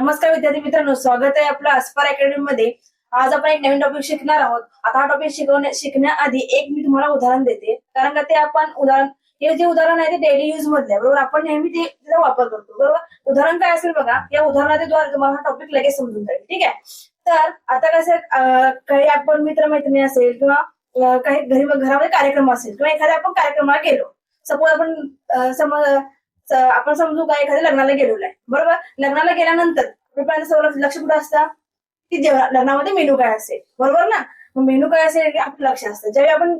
नमस्कार विद्यार्थी मित्रांनो, स्वागत आहे आपलं अस्पार अकॅडमी मध्ये। आज आपण एक नवीन टॉपिक शिकणार आहोत। आता हा टॉपिक शिकण्याआधी एक मी तुम्हाला उदाहरण देते, कारण का ते आपण हे जे उदाहरण आहे ते डेली यूज मधले बरोबर, आपण नेहमी त्याचा वापर करतो बरोबर। उदाहरण काय असेल बघा, या उदाहरणाद्वारे तुम्हाला हा टॉपिक लगेच समजून जाईल, ठीक आहे। तर आता कसं काही आपण मित्रमैत्रिणी असेल किंवा काही घरामध्ये कार्यक्रम असेल किंवा एखाद्या आपण कार्यक्रमाला गेलो, सपोज आपण समजू का एखाद्या लग्नाला गेलेलो आहे बरोबर। लग्नाला गेल्यानंतर सर्व लक्ष कुठं असतं की लग्नामध्ये मेनू काय असेल बरोबर ना। मग मेनू काय असेल आपलं लक्ष असतं। ज्यावेळी आपण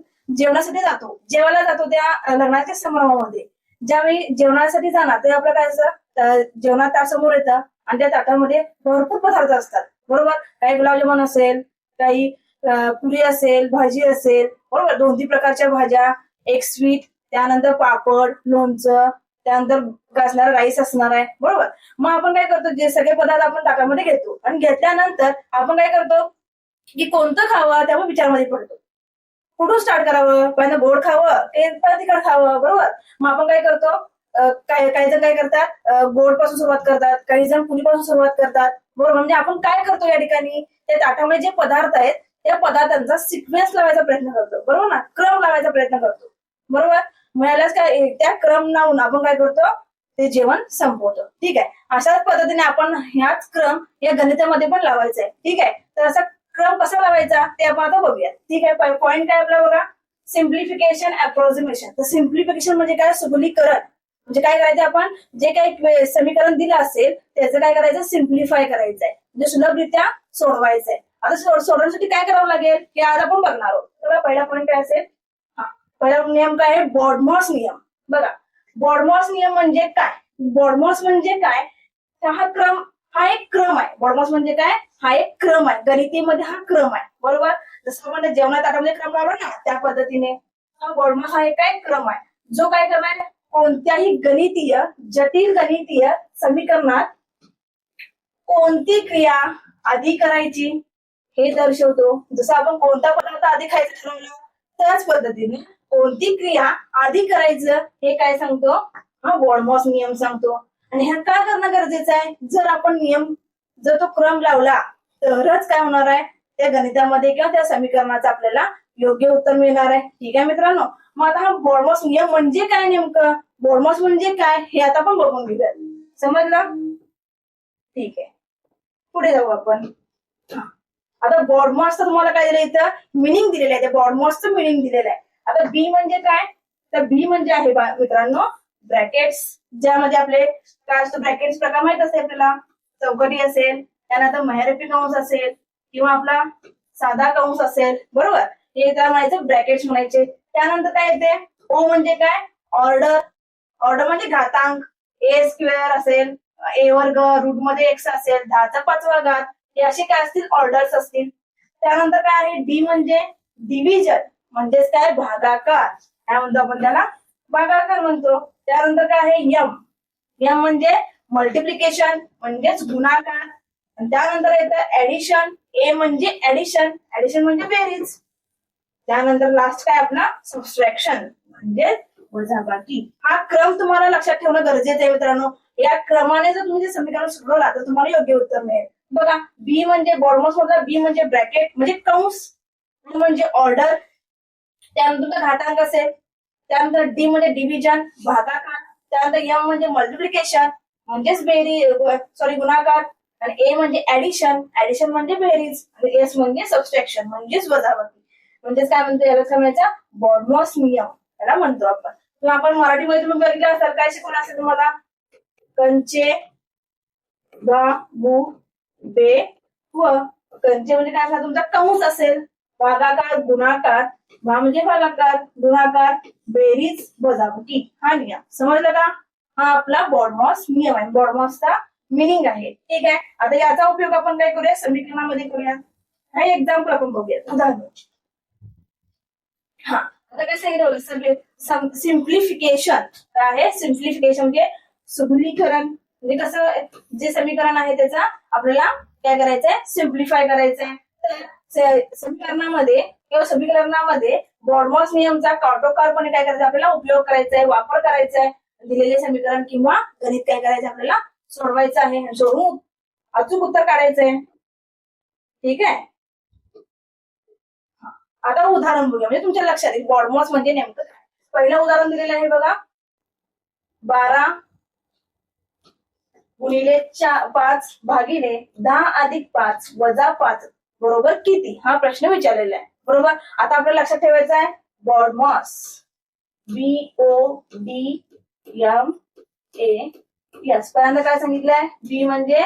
जेवायला जातो त्या लग्नाच्या समारंभामध्ये, ज्यावेळी जेवणासाठी जाणार ते आपलं काय असतं, जेवणात ताटासमोर येतं आणि त्या ताटामध्ये भरपूर पदार्थ असतात बरोबर। काही गुलाबजामुन असेल, काही पुरी असेल, भाजी असेल बरोबर, 2-3 प्रकारच्या भाज्या, एक स्वीट, त्यानंतर पापड, लोणचं, त्यानंतर गाजणारा राईस असणार आहे बरोबर। मग आपण काय करतो, जे सगळे पदार्थ आपण ताटामध्ये घेतो आणि घेतल्यानंतर आपण काय करतो की कोणतं खावं त्यामुळे विचारामध्ये पडतो, कुठून स्टार्ट करावं, पहिलं गोड खावं की तिखट खावं बरोबर। मग आपण काय करतो, काही जण काय करतात गोड पासून सुरुवात करतात, काही जण पुरीपासून सुरुवात करतात बरोबर। म्हणजे आपण काय करतो या ठिकाणी, त्या ताटामध्ये जे पदार्थ आहेत त्या पदार्थांचा सिक्वेन्स लावायचा प्रयत्न करतो बरोबर ना, क्रम लावायचा प्रयत्न करतो बरोबर। मिळाल्यास काय त्या क्रम लावून आपण काय करतो, ते जेवण संपवतो, ठीक आहे। अशाच पद्धतीने आपण ह्याच क्रम या गणितामध्ये पण लावायचा आहे, ठीक आहे। तर असा क्रम कसा लावायचा ते आपण आता बघूया, ठीक आहे। पॉईंट काय आपला बघा, सिम्प्लिफिकेशन, अप्रॉक्सिमेशन। तर सिम्प्लिफिकेशन म्हणजे काय, सुलभीकरण। म्हणजे काय करायचं, आपण जे काही समीकरण दिलं असेल त्याचं काय करायचं, सिम्प्लिफाय करायचंय, म्हणजे सुलभरित्या सोडवायचंय। आता सोडवण्यासाठी काय करावं लागेल हे आज आपण बघणार आहोत। तर पहिला पॉईंट काय असेल, पहिला नियम काय आहे, बॉडमॉस नियम। बघा, बॉडमॉस नियम म्हणजे काय, बॉडमॉस म्हणजे काय, हा एक क्रम आहे। बॉडमॉस म्हणजे काय, हा एक क्रम आहे, गणितीमध्ये हा क्रम आहे बरोबर। जसं आपण जेवणात ताटामध्ये क्रम लावला ना, त्या पद्धतीने बॉडमॉस हा एक काय क्रम आहे, जो काय करणार, कोणत्याही जटिल गणितीय समीकरणात कोणती क्रिया आधी करायची हे दर्शवतो। जसं आपण कोणता पदार्थ आधी खायचं ठरवलं, त्याच पद्धतीने कोणती क्रिया आधी करायचं हे काय सांगतो, हा बॉडमॉस नियम सांगतो। आणि हे का करणं गरजेचं आहे, जर तो क्रम लावला तरच काय होणार आहे, त्या गणितामध्ये किंवा त्या समीकरणाचं आपल्याला योग्य उत्तर मिळणार आहे, ठीक आहे मित्रांनो। मग आता हा बॉडमॉस नियम म्हणजे काय, नेमकं बॉडमॉस म्हणजे काय हे आता आपण बघून घेऊया, समजलं, ठीक आहे। पुढे जाऊ आपण। आता बॉडमॉसचं तुम्हाला काय दिलं, इथं मिनिंग दिलेलं आहे, त्या बॉडमॉसचं मिनिंग दिलेलं आहे। आता बी म्हणजे काय, तर बी म्हणजे आहे मित्रांनो ब्रॅकेट्स, ज्यामध्ये आपले काय असतं, ब्रॅकेट्स प्रकार माहित असते आपल्याला, चौकटी असेल, त्यानंतर महिरपी कंस असेल किंवा आपला साधा कंस असेल बरोबर, हे त्याला म्हणायचं ब्रॅकेट्स म्हणायचे। त्यानंतर काय येते, ओ म्हणजे काय, ऑर्डर म्हणजे घातांक, ए स्क्वेअर असेल, ए वर्ग, रूट मध्ये एक्स असेल, 10चा 5वा घात, हे असे काय असतील, ऑर्डर्स असतील। त्यानंतर काय आहे, डी म्हणजे डिव्हिजन, म्हणजेच काय, भागाकार, काय म्हणतो आपण त्याला, भागाकार म्हणतो। त्यानंतर काय आहे, यम म्हणजे मल्टिप्लिकेशन, म्हणजेच गुणाकार। त्यानंतर येतं ऍडिशन, ए म्हणजे ऍडिशन म्हणजे बेरीज। त्यानंतर लास्ट काय आपला सबट्रॅक्शन, म्हणजे वजाबाकी। हा क्रम तुम्हाला लक्षात ठेवणं गरजेचं आहे मित्रांनो। या क्रमाने जर तुम्ही समीकरण सोडवला तर तुम्हाला योग्य उत्तर मिळेल। बघा, बी म्हणजे बॉडमॉस मधला बी म्हणजे ब्रॅकेट म्हणजे कंस, म्हणजे ऑर्डर, त्यानंतर घातांक असेल, त्यानंतर डी म्हणजे डिव्हिजन भागाकार, त्यानंतर एम म्हणजे मल्टिप्लिकेशन म्हणजेच गुणाकार, आणि ए म्हणजे ऍडिशन म्हणजे बेरीज, आणि एस म्हणजे सबट्रॅक्शन म्हणजेच वजाबाकी। म्हणजेच काय म्हणतो, याला समजायचा बॉडमॉस नियम याला म्हणतो आपण। किंवा आपण मराठीमध्ये तुम्ही बघितलं असेल, काय शिकवलं असेल तुम्हाला, कंचे गा गु बे व, कंचे म्हणजे काय असणार तुमचा कंस असेल, भागाकार गुणाकार, म्हणजे भागाकार, गुणाकार, बेरीज, वजाबाकी, हा नियम समजलं का। हा आपला बॉडमॉस नियम आहे, बॉडमॉसचा मिनिंग आहे, ठीक आहे। आता याचा उपयोग आपण काय करूया, समीकरणामध्ये करूया। हा एक्झाम्पल आपण बघूया, उदाहरण। हा, आता काय सांगितलं, सिम्प्लिफिकेशन आहे, सिम्प्लिफिकेशन म्हणजे सुलभीकरण, म्हणजे कसं, जे समीकरण आहे त्याचा आपल्याला काय करायचंय, सिम्प्लिफाय करायचंय। तर समीकरणामध्ये बॉडमॉस नियमचा काटोकारपणे काय करायचं, आपल्याला उपयोग करायचा आहे, वापर करायचा आहे। दिलेले समीकरण किंवा गणित काय करायचं, आपल्याला सोडवायचं आहे। सोडवून अचूक उत्तर काढायचंय. ठीक आहे. आता उदाहरण बघूया म्हणजे तुमच्या लक्षात येईल बॉडमॉस म्हणजे नेमकं काय. पहिलं उदाहरण दिलेलं आहे बघा, 12 गुणिले 5 भागिले 10 अधिक 5 वजा 5 बरोबर किती, हा प्रश्न विचारलेला आहे. बरोबर. आता आपल्याला लक्षात ठेवायचं आहे बॉडमॉस, BODMAS. पहिल्यांदा काय सांगितलंय, बी म्हणजे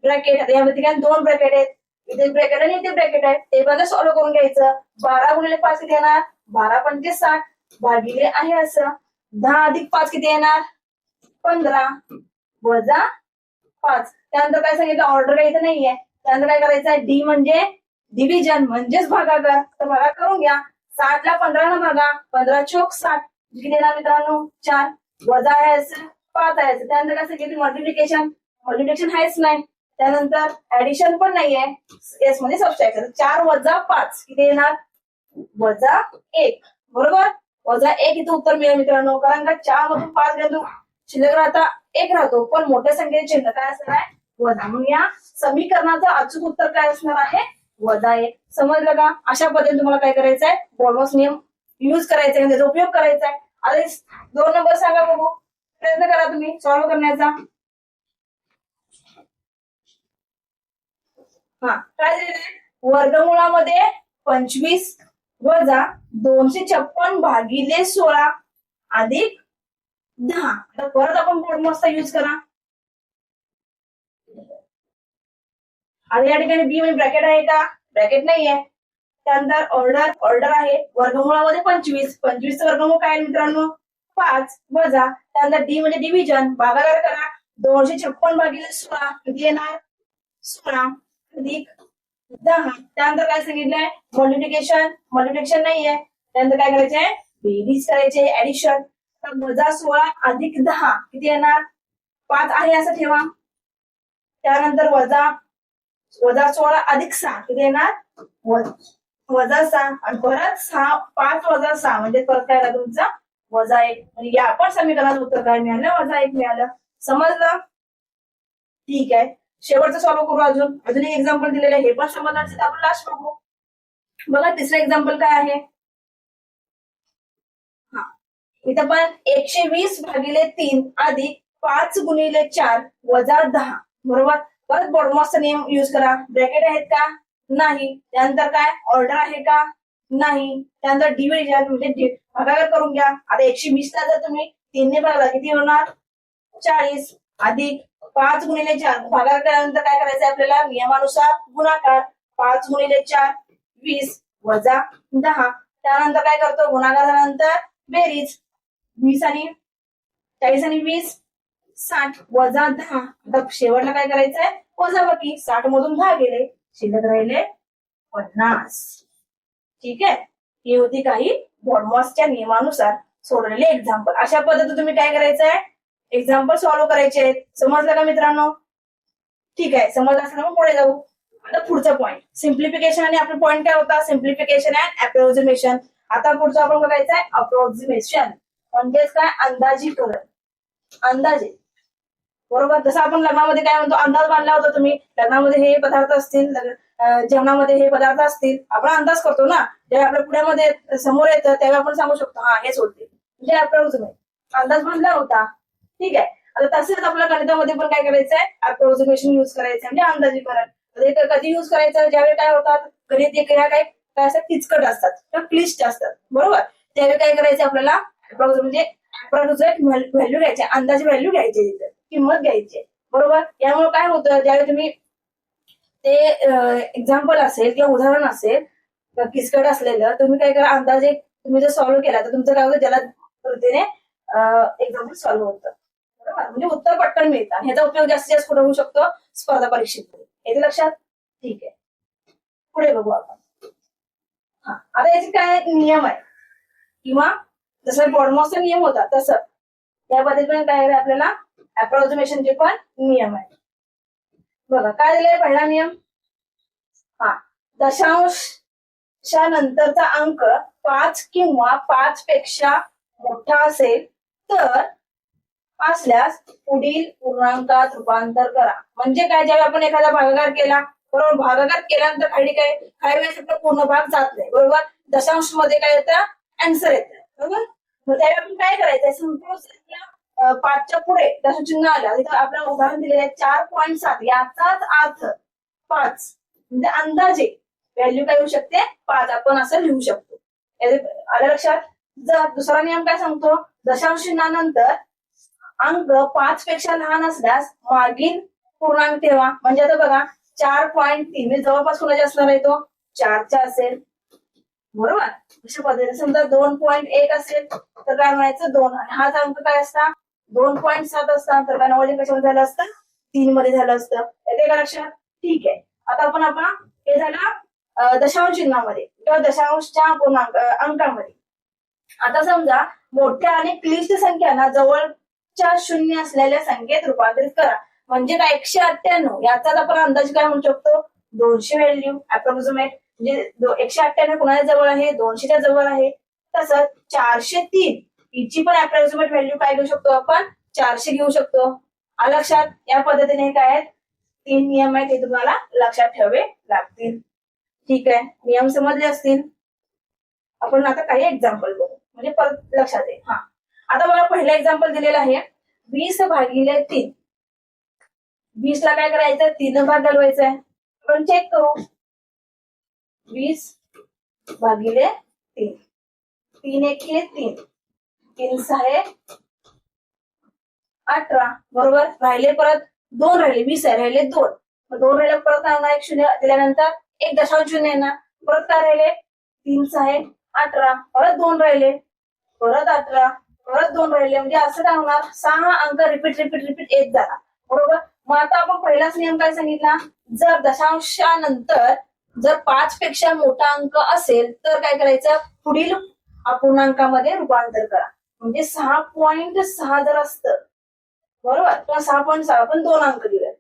ब्रॅकेट. आता यामध्ये काय 2 ब्रॅकेट आहेत, इथे ब्रॅकेट आणि इथे ब्रॅकेट आहे, ते बघा सॉल्व्ह करून घ्यायचं. 12 गुणिले 5 किती येणार, 12 पंचे 60 भागिले आहे असं 10 अधिक 5 किती येणार 15 वजा 5. त्यानंतर काय सांगितलं, ऑर्डर काही इथं नाहीये. त्यानंतर काय करायचं आहे, डी म्हणजे डिव्हिजन म्हणजेच भागाकार. तर भागाकार करून घ्या. 60 ला 15 न भागा, 15 चोक 60 किती येणार मित्रांनो 4 वजा आहे असं 5 आहे. त्यानंतर काय सांगितलं, मल्टिप्लिकेशन. मल्टिप्लिकेशन आहेच नाही. त्यानंतर ऍडिशन पण नाहीये, एस म्हणजे सबट्रॅक्शन. 4 वजा 5 किती येणार वजा 1. बरोबर. वजा 1 इथं उत्तर मिळेल मित्रांनो, कारण का 4 मधून 5 गेलो शिल्लक राहता 1 राहतो, पण मोठ्या संख्येचे चिन्ह काय असणार आहे वजा. म्हणून या समीकरणाचं अचूक उत्तर काय असणार आहे वजा 1. समजलं का. अशा पद्धतीने तुम्हाला काय करायचं आहे, बॉडमॉस नियम युज करायचा आहे, त्याचा उपयोग करायचा आहे. आता 2 नंबर सांगा बघू, प्रयत्न करा तुम्ही सॉल्व्ह करण्याचा. हा काय दिलेलं, वर्गमुळामध्ये 25 वजा 256 भागिले 16 अधिक 10. आता परत आपण बॉडमॉसचा यूज करा. आता या ठिकाणी बी म्हणजे ब्रॅकेट आहे का, ब्रॅकेट नाहीये. त्यानंतर ऑर्डर आहे, वर्गमुळामध्ये 25, 25 वर्गमूळ काय मित्रांनो 5 वजा. त्यानंतर डी म्हणजे डिव्हिजन, भागाकार करा. 256 भागिले 16 किती येणार 16 अधिक 10. त्यानंतर काय सांगितलंय मल्टिप्लिकेशन नाहीये. त्यानंतर काय करायचंय बेरीज करायचे, ऍडिशन. वजा 16 अधिक 10 किती येणार 5 आहे असं ठेवा. त्यानंतर वजा 16 अधिक 6 किती येणार वजा 6 आणि परत 6 5 वजा 6 म्हणजे परत काय आला तुमचा वजा 1. म्हणजे या पण समीकरणाचं उत्तर काय मिळालं वजा 1 मिळालं. समजलं. ठीक आहे. शेवटचं सॉल्व्ह करू. अजून एक एक्झाम्पल दिलेलं आहे, हे पण समजणार असेल आपण लास्ट बघू. बघा तिसरं एक्झाम्पल काय आहे. हा इथं पण 120 भागिले 3 अधिक 5 गुणिले 4 वजा 10. बरोबर. परत बॉडमॉसचा नियम युज करा. ब्रॅकेट आहेत का नाही. त्यानंतर काय ऑर्डर आहे का नाही. त्यानंतर डिव्हिजन म्हणजे भागाकार करून घ्या. आता 120 ला जर तुम्ही 3 ने भागला किती होणार 40 अधिक 5 गुणिले 4 भागाकार केल्यानंतर काय करायचं आपल्याला नियमानुसार गुणाकार. 5 गुणिले 4 20 वजा 10. त्यानंतर काय करतो गुणाकार झाल्यानंतर बेरीज 20 आणि 40 आणि 20 60 वजा 10. आता शेवटला काय करायचंय वजाबाकी. 60 मधून 10 गेले, शिल्लक राहिले 50. ठीक आहे. ही होती काही बॉडमॉसच्या नियमानुसार सोडलेले एक्झाम्पल. अशा पद्धतीने तुम्ही काय करायचंय एक्झाम्पल सॉल्व्ह करायचे. समजलं का मित्रांनो. ठीक आहे. समजलं असेल मग पुढे जाऊ. आता पुढचा पॉईंट सिम्प्लिफिकेशन. आणि आपला पॉईंट काय होता सिम्प्लिफिकेशन अँड अप्रॉक्सिमेशन. आता पुढचं आपण बघायचं आहे अप्रॉक्सिमेशन म्हणजेच काय अंदाजीकरण. अंदाजे. बरोबर. जसं आपण लग्नामध्ये काय म्हणतो अंदाज बांधला होता तुम्ही, लग्नामध्ये हे पदार्थ असतील, जेवणामध्ये हे पदार्थ असतील, आपण अंदाज करतो ना. जेव्हा आपल्या पुढ्यामध्ये समोर येतं तेव्हा आपण सांगू शकतो हा हेच होते, म्हणजे अप्रॉक्सिमेट अंदाज बांधला होता. ठीक आहे. आता तसेच आपल्या गणितामध्ये पण काय करायचंय अप्रॉक्सिमेशन युज करायचं म्हणजे अंदाजीकरण. कधी युज करायचं ज्यावेळी काय होतात गणित एक काय काय असतात किचकट असतात किंवा क्लिष्ट असतात. बरोबर. त्यावेळी काय करायचं आपल्याला म्हणजे व्हॅल्यू घ्यायची, अंदाजे व्हॅल्यू घ्यायची, तिथे किंमत घ्यायची. बरोबर. यामुळे काय होतं ज्यावेळी तुम्ही ते एक्झाम्पल असेल किंवा उदाहरण असेल किचकट असलेलं तुम्ही काय करा अंदाजे तुम्ही जर सॉल्व्ह केला तर तुमचं काय होतं ज्याला पद्धतीने एक्झाम्पल सॉल्व्ह होतं. बरोबर. म्हणजे उत्तर पटकन मिळतं. ह्याचा उपयोग जास्तीत जास्त कुठे होऊ शकतो स्पर्धा परीक्षेमध्ये. येते लक्षात. ठीक आहे. पुढे बघू आपण. हा आता याचे काय नियम आहे किंवा जसं बॉडमॉसचा नियम होता तसं या पद्धतीने काय आहे आपल्याला अप्रॉक्सिमेशनचे पण नियम आहे. बघा काय दिलंय पहिला नियम. हा दशांशानंतरचा अंक 5 किंवा 5 पेक्षा मोठा असेल तर असल्यास पुढील पूर्णांकात रूपांतर करा. म्हणजे काय, ज्यावेळी आपण एखादा भागाकार केला, बरोबर, भागाकार केल्यानंतर काही वेळेस आपला पूर्ण भाग जात नाही, बरोबर, दशांश मध्ये काय येतं, आन्सर येतं, बरोबर. मग त्यावेळी आपण काय करायचं, संपूर्ण 5च्या पुढे दशचिन्ह आलं, तिथं आपल्याला उदाहरण दिलेलं आहे 4.7, याचाच अर्थ 5, म्हणजे अंदाजे व्हॅल्यू काय येऊ शकते, 5 आपण असं लिहू शकतो. आलं लक्षात. जर दुसरा नियम काय सांगतो, दशांश चिन्हानंतर अंक 5 पेक्षा लहान असल्यास मागील पूर्णांक ठेवा. म्हणजे आता बघा 4.3 म्हणजे जवळपास कोणाच्या असणार आहे, तो 4च्या असेल, बरोबर. अशा पद्धतीने समजा 2.1 असेल तर काय म्हणायचं 2, आणि हाच अंक काय असता 2.7 असता तर काय नावाचे कशामध्ये झालं असतं, 3 मध्ये झालं असतं. येते का लक्षात. ठीक आहे. आता आपण हे झालं दशांश चिन्हामध्ये किंवा दशांशच्या पूर्णांक अंकामध्ये. आता समजा मोठ्या आणि क्लिष्ट संख्यांना जवळच्या शून्य असलेल्या संख्येत रूपांतरित करा. म्हणजे काय 198, याचाच आपण अंदाज काय म्हणू शकतो, 200 व्हॅल्यू अप्रॉक्सिमेट. म्हणजे 198 कुणाच्या जवळ आहे, 200च्या जवळ आहे. तसंच 403 हिची पण अप्रॉक्सिमेट व्हॅल्यू काय घेऊ शकतो आपण, 400 घेऊ शकतो. लक्षात. या पद्धतीने काय आहेत, 3 नियम आहेत, हे तुम्हाला लक्षात ठेवावे लागतील. ठीक आहे, नियम समजले असतील. आपण आता काही एक्झाम्पल बघू, म्हणजे परत लक्षात येईल. आता बघा पहिलं एक्झाम्पल दिलेलं आहे 20/3. 20 ला काय करायचं, 3 भाग घालवायचा आहे. आपण चेक करू, 20/3, 3 एके 3, 3 6 18, बरोबर. राहिले परत 2 राहिले, 20 आहे, राहिले 2, 2 राहिले परत काय 1 शून्य दिल्यानंतर 1 दशांश शून्य येणार, परत काय राहिले 3 6 18, परत 2 राहिले, परत 18, परत 2 राहिले. म्हणजे असं काय होणार, 6 अंक रिपीट येत जाणार, बरोबर. मग आता आपण पहिलाच नियम काय सांगितला, जर दशांशानंतर जर 5 पेक्षा मोठा अंक असेल तर काय करायचं, पुढील अपूर्णांकामध्ये रूपांतर करा. म्हणजे 6.6 जर असतं, बरोबर, किंवा 6.6 आपण 2 अंक दिले,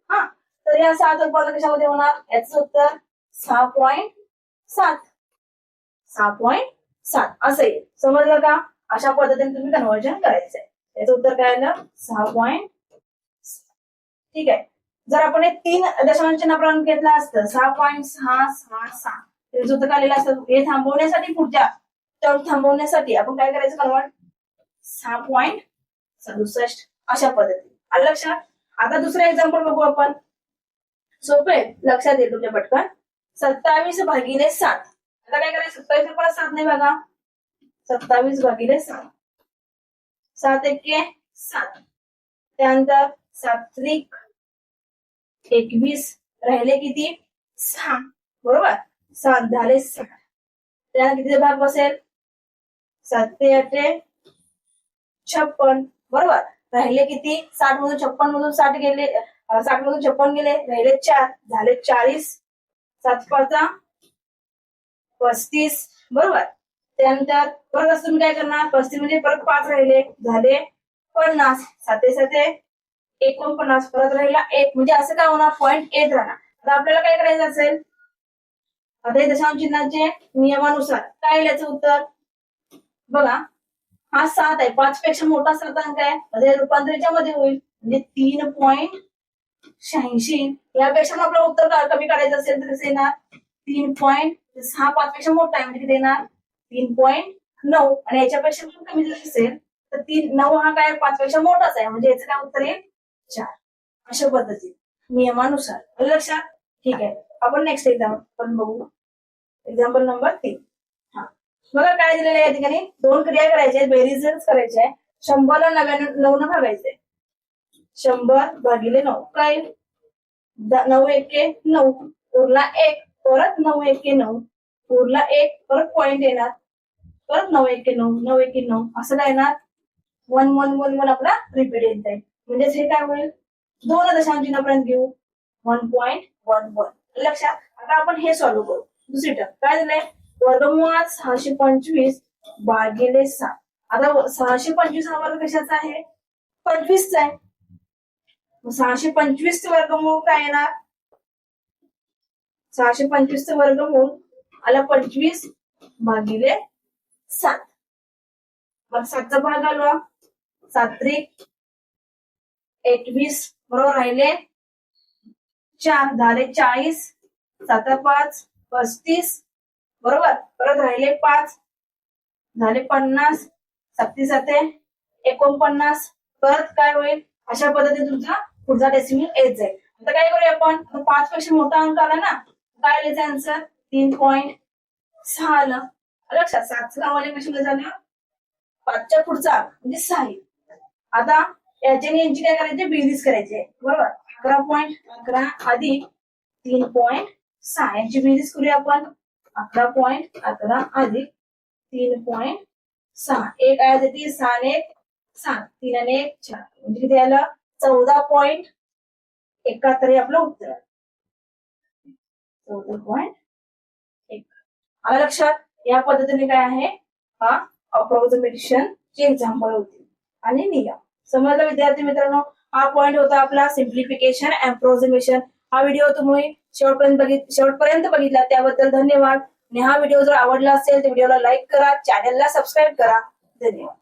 तर या 7 रूपांतर कशामध्ये होणार, याचं उत्तर 6.7, 6.7 असं येईल. समजलं का. अशा पद्धतीने तुम्ही कन्व्हर्जन करायचंय. याचं उत्तर काय आलं, 6.7. ठीक आहे. जर आपण 3 दशांश चिन्हाप्रमाणे घेतला असतं 6.666, त्याचं उत्तर काय आलेलं असतं. हे थांबवण्यासाठी, पुढच्या टर्म थांबवण्यासाठी आपण काय करायचं, कन्वर्ट 6.67 अशा पद्धतीने. आलं लक्षात. आता दुसरं एक्झाम्पल बघू आपण, सोपे लक्षात येईल तुमच्या पटकन. 27/7. आता काय करायचं, 27 परत 7 नाही बघा, 27/7, 7 एके 7, त्यानंतर 7 त्रिक 21, राहिले किती 6, बरोबर. 7 झाले 6, त्यानंतर किती भाग बसेल, 7 ते 8 56, बरोबर. राहिले किती, 60 मधून 56 मधून 60 गेले, 60 मधून 56 गेले, राहिले 4, झाले 40, 7 5 35, बरोबर. त्यानंतर परत असं तुम्ही काय करणार, 35 म्हणजे परत 5 राहिले, झाले 50, 7 7 49, परत राहिला 1, म्हणजे असं काय होणार, पॉईंट येत राहणार. आता आपल्याला काय करायचं असेल, आता हे दशांश चिन्हाचे नियमानुसार काय याचं उत्तर बघा, हा 7 आहे, 5 पेक्षा मोठा 7 अंक आहे, म्हणजे रूपांतरीच्या मध्ये होईल, म्हणजे 3.86. यापेक्षा आपलं उत्तर कमी काढायचं असेल तर कसं येणार, 3.6, 5 पेक्षा मोठा आहे म्हणजे किती येणार 3.9, आणि याच्यापेक्षा पण कमी जर असेल तर 9 हा काय 5 पेक्षा मोठाच आहे, म्हणजे याचं काय उत्तर येईल 4. अशा पद्धतीने नियमानुसार. लक्षात. ठीक आहे. आपण नेक्स्ट एक्झाम्पल बघू, एक्झाम्पल नंबर 3. बघा काय दिलेलं आहे या ठिकाणी, 2 क्रिया करायच्या, बेरीजच करायची आहे. 100 ला 9 न भागायचंय, 100/9 काय, 9 एके 9, उरला 1, परत 9 एके 9, उरला 1, परत पॉइंट येणार, परत 9 एके 9, 9 एके 9, असं काय येणार 1 1 1 1 आपला रिपीट येत आहे. म्हणजेच हे काय होईल, 2 दशांश चिन्हापर्यंत घेऊ, 1.11. लक्षात. आता आपण हे सॉल्व्ह करू. दुसरी टर्म काय दिलंय, वर्गमुळात 625/7. आता 625 हा वर्ग कशाचा आहे, 25 चा आहे. 625 चे वर्गमूळ काय येणार, 625 चे वर्गमूळ आला 25/7. मग 7चा भाग घालवा, 7 त्रिक 28 बरोबर राहिले 4 झाले 40 7 5 35 बरोबर. परत राहिले 5 झाले 50 37 49 परत काय होईल अशा पद्धतीने तुमचा पुढचा डेसिमल येत जाईल. आता काय करूया आपण 5 पेक्षा मोठा अंक आला ना काय लिहायचं आन्सर 3.6 आलं लक्षात. 7 पेक्षा झालं 5च्या पुढचा म्हणजे 6. आता याच्याने यांची काय करायची बेरीज करायची बरोबर. 11.11 अधिक 3.6 यांची बेरीज करूया आपण. 11.11 अधिक 3.6 एक आहे ती 6 आणि 1 7 3 आणि 1 4 म्हणजे किती आलं 14.71 हे आपलं उत्तर आहे. 14.1 आलं लक्षात. या पद्धतीने काय आहे हा अप्रॉक्सिमेशन ची एक्झाम्पल होती आणि नियम समजलं विद्यार्थी मित्रांनो. हा पॉइंट होता आपला सिम्प्लिफिकेशन अप्रॉक्सिमेशन. हा व्हिडिओ तुम्ही शेवटपर्यंत बघितला त्याबद्दल धन्यवाद. आणि हा व्हिडिओ जर आवडला असेल तर व्हिडिओला लाईक करा, चॅनलला सबस्क्राईब करा. धन्यवाद.